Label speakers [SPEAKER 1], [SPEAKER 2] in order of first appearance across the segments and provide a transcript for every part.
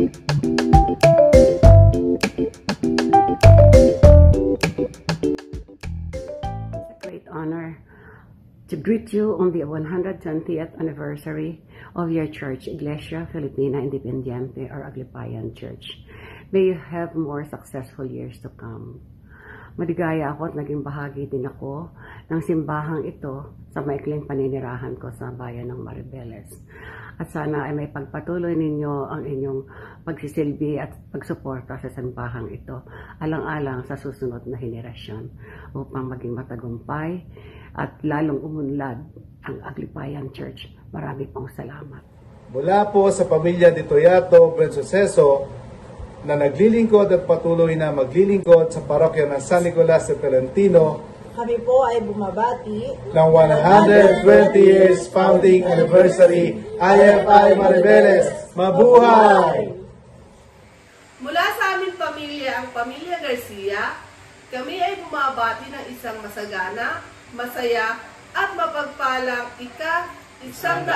[SPEAKER 1] Great honor to greet you on the 120th anniversary of your church, Iglesia Filipina Independiente or Aglipayan Church. May you have more successful years to come. Maligaya ako at naging bahagi din ako ng simbahang ito sa maikling paninirahan ko sa bayan ng Maribeles. At sana ay may pagpatuloy ninyo ang inyong pagsisilbi at pagsuporta sa simbahang ito alang-alang sa susunod na henerasyon upang maging matagumpay at lalong umunlad ang Aglipayan Church. Marami pong salamat.
[SPEAKER 2] Mula po sa pamilya de Toyato Brensuceso na naglilingkod at patuloy na maglilingkod sa parokya ng San Nicolas de Tolentino,
[SPEAKER 3] kami po ay bumabati
[SPEAKER 2] ng 120 years founding anniversary IFI Maribeles. Mabuhay!
[SPEAKER 4] Mula sa aming pamilya, ang Pamilya Garcia, kami ay bumabati ng isang masagana, masaya at mapagpalang ika-120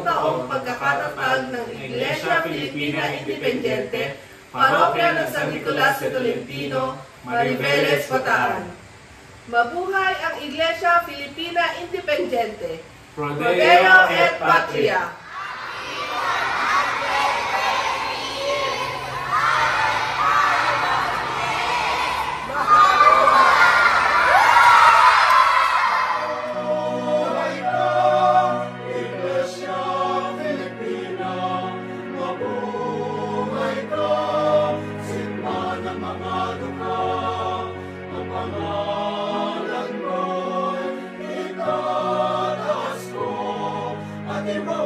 [SPEAKER 4] taong pagkakatatag ng Iglesia Filipina Independiente, Parokya ng San Nicolas de Tolentino, Maribeles, Bataan. Mabuhay ang Iglesia Filipina Independiente, Prodeo et Patria!
[SPEAKER 5] Hero